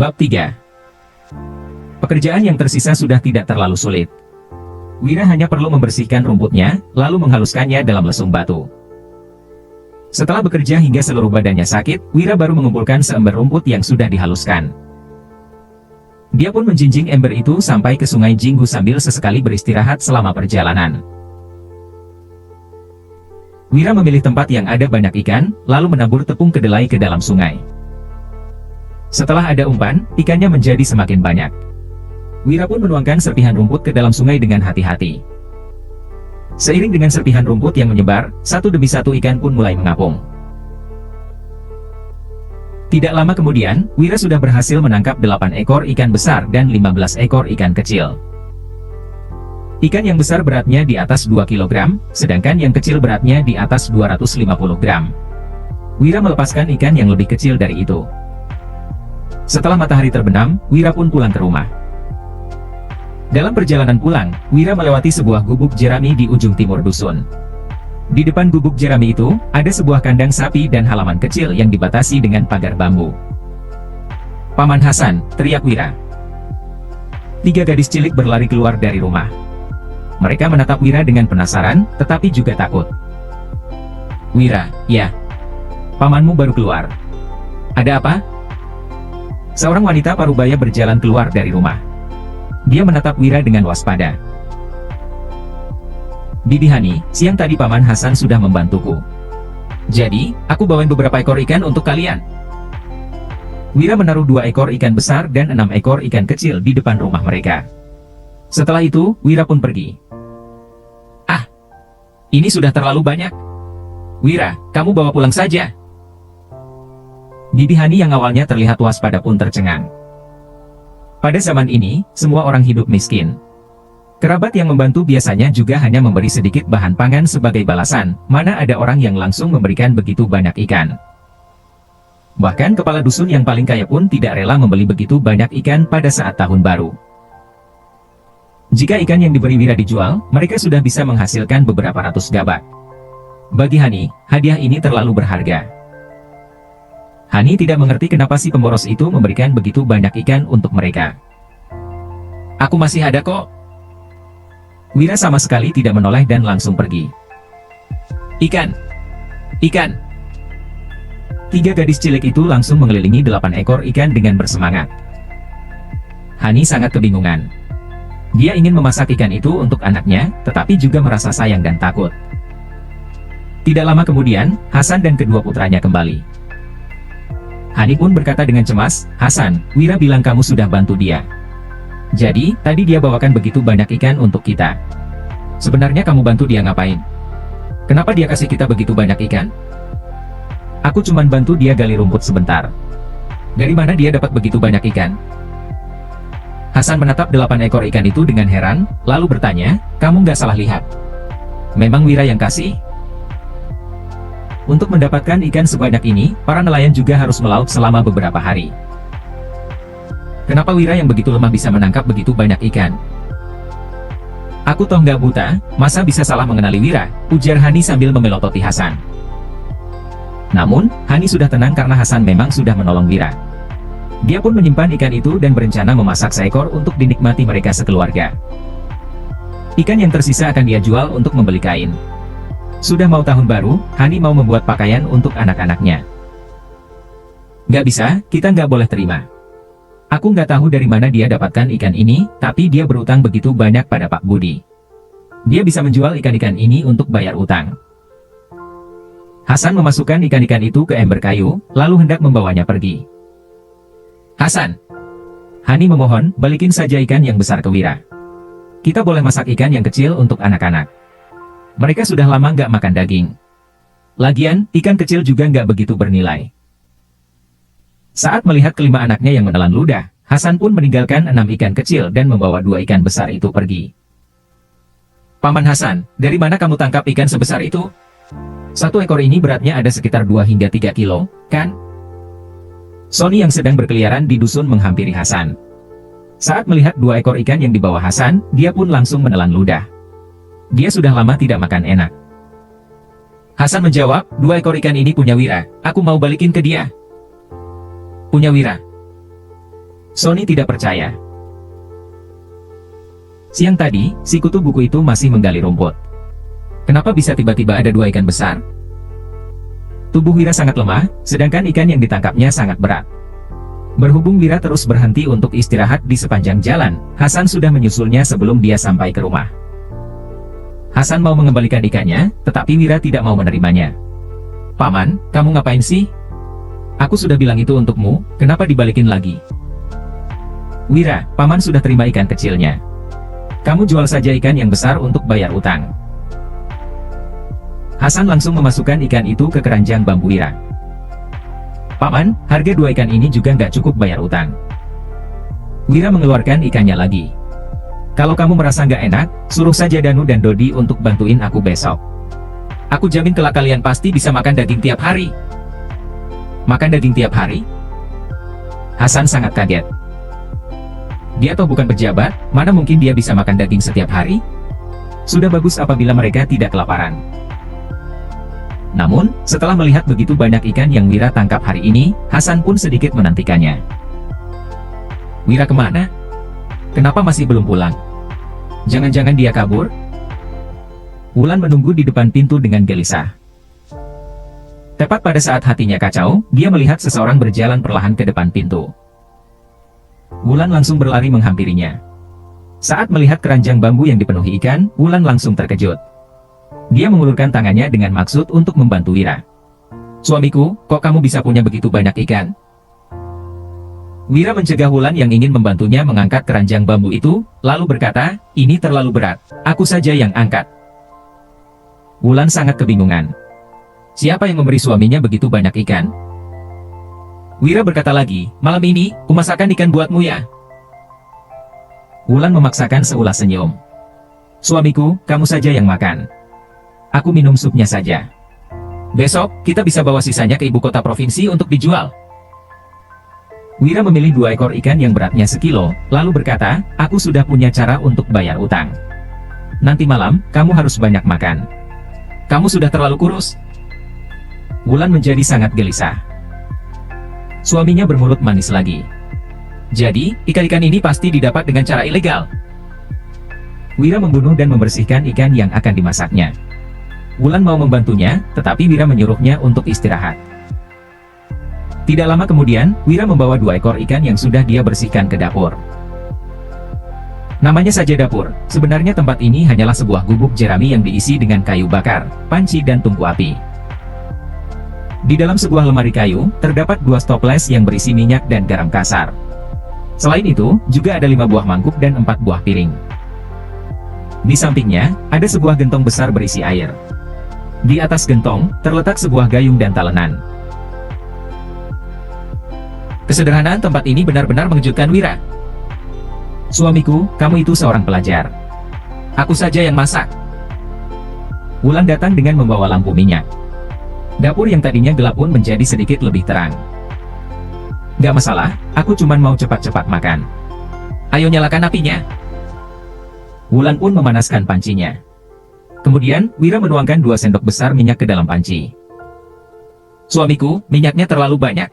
Bab 3. Pekerjaan yang tersisa sudah tidak terlalu sulit. Wira hanya perlu membersihkan rumputnya, lalu menghaluskannya dalam lesung batu. Setelah bekerja hingga seluruh badannya sakit, Wira baru mengumpulkan seember rumput yang sudah dihaluskan. Dia pun menjinjing ember itu sampai ke sungai Jinggu sambil sesekali beristirahat selama perjalanan. Wira memilih tempat yang ada banyak ikan, lalu menabur tepung kedelai ke dalam sungai. Setelah ada umpan, ikannya menjadi semakin banyak. Wira pun menuangkan serpihan rumput ke dalam sungai dengan hati-hati. Seiring dengan serpihan rumput yang menyebar, satu demi satu ikan pun mulai mengapung. Tidak lama kemudian, Wira sudah berhasil menangkap 8 ekor ikan besar dan 15 ekor ikan kecil. Ikan yang besar beratnya di atas 2 kg, sedangkan yang kecil beratnya di atas 250 gram. Wira melepaskan ikan yang lebih kecil dari itu. Setelah matahari terbenam, Wira pun pulang ke rumah. Dalam perjalanan pulang, Wira melewati sebuah gubuk jerami di ujung timur dusun. Di depan gubuk jerami itu, ada sebuah kandang sapi dan halaman kecil yang dibatasi dengan pagar bambu. "Paman Hasan!" teriak Wira. 3 gadis cilik berlari keluar dari rumah. Mereka menatap Wira dengan penasaran, tetapi juga takut. "Wira, ya. Pamanmu baru keluar. Ada apa?" Seorang wanita parubaya berjalan keluar dari rumah. Dia menatap Wira dengan waspada. "Bibi Hani, siang tadi Paman Hasan sudah membantuku. Jadi, aku bawain beberapa ekor ikan untuk kalian." Wira menaruh 2 ekor ikan besar dan 6 ekor ikan kecil di depan rumah mereka. Setelah itu, Wira pun pergi. "Ah, ini sudah terlalu banyak. Wira, kamu bawa pulang saja." Bibi Hani yang awalnya terlihat waspada pun tercengang. Pada zaman ini, semua orang hidup miskin. Kerabat yang membantu biasanya juga hanya memberi sedikit bahan pangan sebagai balasan, mana ada orang yang langsung memberikan begitu banyak ikan. Bahkan kepala dusun yang paling kaya pun tidak rela membeli begitu banyak ikan pada saat tahun baru. Jika ikan yang diberi Wira dijual, mereka sudah bisa menghasilkan beberapa ratus gabak. Bagi Hani, hadiah ini terlalu berharga. Hani tidak mengerti kenapa si pemboros itu memberikan begitu banyak ikan untuk mereka. "Aku masih ada kok." Wira sama sekali tidak menoleh dan langsung pergi. "Ikan! Ikan!" 3 gadis cilik itu langsung mengelilingi 8 ekor ikan dengan bersemangat. Hani sangat kebingungan. Dia ingin memasak ikan itu untuk anaknya, tetapi juga merasa sayang dan takut. Tidak lama kemudian, Hasan dan kedua putranya kembali. Hani pun berkata dengan cemas, "Hasan, Wira bilang kamu sudah bantu dia. Jadi, tadi dia bawakan begitu banyak ikan untuk kita. Sebenarnya kamu bantu dia ngapain? Kenapa dia kasih kita begitu banyak ikan?" "Aku cuman bantu dia gali rumput sebentar." "Dari mana dia dapat begitu banyak ikan?" Hasan menatap 8 ekor ikan itu dengan heran, lalu bertanya, "Kamu nggak salah lihat. Memang Wira yang kasih?" Untuk mendapatkan ikan sebanyak ini, para nelayan juga harus melaut selama beberapa hari. "Kenapa Wira yang begitu lemah bisa menangkap begitu banyak ikan?" "Aku toh nggak buta, masa bisa salah mengenali Wira?" ujar Hani sambil memelototi Hasan. Namun, Hani sudah tenang karena Hasan memang sudah menolong Wira. Dia pun menyimpan ikan itu dan berencana memasak seekor untuk dinikmati mereka sekeluarga. Ikan yang tersisa akan dia jual untuk membeli kain. Sudah mau tahun baru, Hani mau membuat pakaian untuk anak-anaknya. "Nggak bisa, kita nggak boleh terima. Aku nggak tahu dari mana dia dapatkan ikan ini, tapi dia berutang begitu banyak pada Pak Budi. Dia bisa menjual ikan-ikan ini untuk bayar utang." Hasan memasukkan ikan-ikan itu ke ember kayu, lalu hendak membawanya pergi. "Hasan!" Hani memohon, "balikin saja ikan yang besar ke Wira. Kita boleh masak ikan yang kecil untuk anak-anak. Mereka sudah lama nggak makan daging. Lagian, ikan kecil juga nggak begitu bernilai." Saat melihat kelima anaknya yang menelan ludah, Hasan pun meninggalkan 6 ikan kecil dan membawa 2 ikan besar itu pergi. "Paman Hasan, dari mana kamu tangkap ikan sebesar itu? 1 ekor ini beratnya ada sekitar 2 hingga 3 kilo, kan?" Sony yang sedang berkeliaran di dusun menghampiri Hasan. Saat melihat 2 ekor ikan yang dibawa Hasan, dia pun langsung menelan ludah. Dia sudah lama tidak makan enak. Hasan menjawab, 2 ekor ikan ini punya Wira, aku mau balikin ke dia. Punya Wira. Sony tidak percaya. Siang tadi, si kutu buku itu masih menggali rumput. Kenapa bisa tiba-tiba ada 2 ikan besar? Tubuh Wira sangat lemah, sedangkan ikan yang ditangkapnya sangat berat. Berhubung Wira terus berhenti untuk istirahat di sepanjang jalan, Hasan sudah menyusulnya sebelum dia sampai ke rumah. Hasan mau mengembalikan ikannya, tetapi Wira tidak mau menerimanya. "Paman, kamu ngapain sih? Aku sudah bilang itu untukmu, kenapa dibalikin lagi?" "Wira, paman sudah terima ikan kecilnya. Kamu jual saja ikan yang besar untuk bayar utang." Hasan langsung memasukkan ikan itu ke keranjang bambu Wira. "Paman, harga 2 ikan ini juga nggak cukup bayar utang." Wira mengeluarkan ikannya lagi. "Kalau kamu merasa nggak enak, suruh saja Danu dan Dodi untuk bantuin aku besok. Aku jamin kelak kalian pasti bisa makan daging tiap hari." "Makan daging tiap hari?" Hasan sangat kaget. Dia toh bukan pejabat, mana mungkin dia bisa makan daging setiap hari? Sudah bagus apabila mereka tidak kelaparan. Namun, setelah melihat begitu banyak ikan yang Wira tangkap hari ini, Hasan pun sedikit menantikannya. "Wira kemana? Kenapa masih belum pulang? Jangan-jangan dia kabur?" Wulan menunggu di depan pintu dengan gelisah. Tepat pada saat hatinya kacau, dia melihat seseorang berjalan perlahan ke depan pintu. Wulan langsung berlari menghampirinya. Saat melihat keranjang bambu yang dipenuhi ikan, Wulan langsung terkejut. Dia mengulurkan tangannya dengan maksud untuk membantu Wira. "Suamiku, kok kamu bisa punya begitu banyak ikan?" Wira mencegah Wulan yang ingin membantunya mengangkat keranjang bambu itu, lalu berkata, "Ini terlalu berat, aku saja yang angkat." Wulan sangat kebingungan. Siapa yang memberi suaminya begitu banyak ikan? Wira berkata lagi, "Malam ini, kumasakan ikan buatmu ya." Wulan memaksakan seulas senyum. "Suamiku, kamu saja yang makan. Aku minum supnya saja. Besok, kita bisa bawa sisanya ke ibu kota provinsi untuk dijual." Wira memilih 2 ekor ikan yang beratnya sekilo, lalu berkata, "Aku sudah punya cara untuk bayar utang. Nanti malam, kamu harus banyak makan. Kamu sudah terlalu kurus." Wulan menjadi sangat gelisah. Suaminya bermulut manis lagi. "Jadi, ikan-ikan ini pasti didapat dengan cara ilegal?" Wira membunuh dan membersihkan ikan yang akan dimasaknya. Wulan mau membantunya, tetapi Wira menyuruhnya untuk istirahat. Tidak lama kemudian, Wira membawa 2 ekor ikan yang sudah dia bersihkan ke dapur. Namanya saja dapur, sebenarnya tempat ini hanyalah sebuah gubuk jerami yang diisi dengan kayu bakar, panci dan tungku api. Di dalam sebuah lemari kayu, terdapat 2 stoples yang berisi minyak dan garam kasar. Selain itu, juga ada 5 buah mangkuk dan 4 buah piring. Di sampingnya, ada sebuah gentong besar berisi air. Di atas gentong, terletak sebuah gayung dan talenan. Kesederhanaan tempat ini benar-benar mengejutkan Wira. "Suamiku, kamu itu seorang pelajar. Aku saja yang masak." Wulan datang dengan membawa lampu minyak. Dapur yang tadinya gelap pun menjadi sedikit lebih terang. "Gak masalah, aku cuma mau cepat-cepat makan. Ayo nyalakan apinya." Wulan pun memanaskan pancinya. Kemudian, Wira menuangkan 2 sendok besar minyak ke dalam panci. "Suamiku, minyaknya terlalu banyak.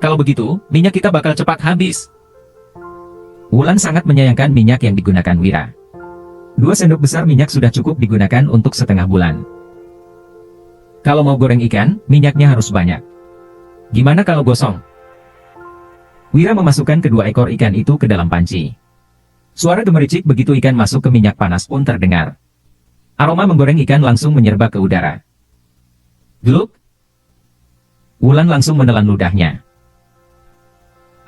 Kalau begitu, minyak kita bakal cepat habis." Wulan sangat menyayangkan minyak yang digunakan Wira. 2 sendok besar minyak sudah cukup digunakan untuk setengah bulan. Kalau mau goreng ikan, minyaknya harus banyak. Gimana kalau gosong? Wira memasukkan kedua ekor ikan itu ke dalam panci. Suara gemericik begitu ikan masuk ke minyak panas pun terdengar. Aroma menggoreng ikan langsung menyerba ke udara. Gluk! Wulan langsung menelan ludahnya.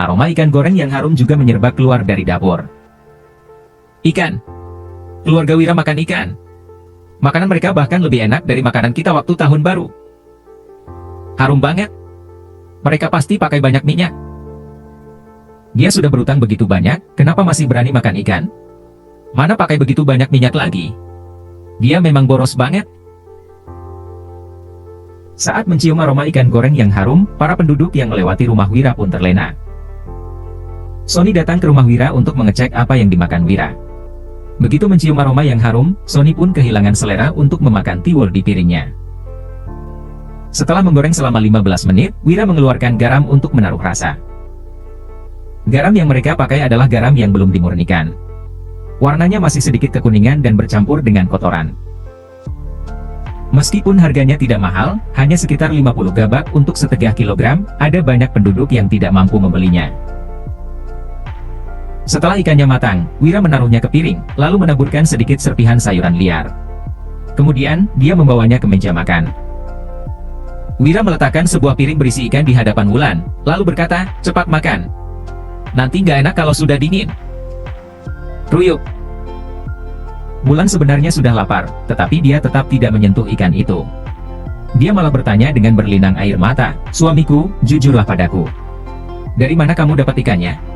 Aroma ikan goreng yang harum juga menyerba keluar dari dapur. "Ikan! Keluarga Wira makan ikan. Makanan mereka bahkan lebih enak dari makanan kita waktu tahun baru. Harum banget. Mereka pasti pakai banyak minyak. Dia sudah berutang begitu banyak, kenapa masih berani makan ikan? Mana pakai begitu banyak minyak lagi? Dia memang boros banget." Saat mencium aroma ikan goreng yang harum, para penduduk yang melewati rumah Wira pun terlena. Sony datang ke rumah Wira untuk mengecek apa yang dimakan Wira. Begitu mencium aroma yang harum, Sony pun kehilangan selera untuk memakan tiwul di piringnya. Setelah menggoreng selama 15 menit, Wira mengeluarkan garam untuk menaruh rasa. Garam yang mereka pakai adalah garam yang belum dimurnikan. Warnanya masih sedikit kekuningan dan bercampur dengan kotoran. Meskipun harganya tidak mahal, hanya sekitar 50 gabak untuk setengah kilogram, ada banyak penduduk yang tidak mampu membelinya. Setelah ikannya matang, Wira menaruhnya ke piring, lalu menaburkan sedikit serpihan sayuran liar. Kemudian, dia membawanya ke meja makan. Wira meletakkan sebuah piring berisi ikan di hadapan Wulan, lalu berkata, "Cepat makan. Nanti nggak enak kalau sudah dingin." Ruyuk. Wulan sebenarnya sudah lapar, tetapi dia tetap tidak menyentuh ikan itu. Dia malah bertanya dengan berlinang air mata, "Suamiku, jujurlah padaku. Dari mana kamu dapat ikannya?"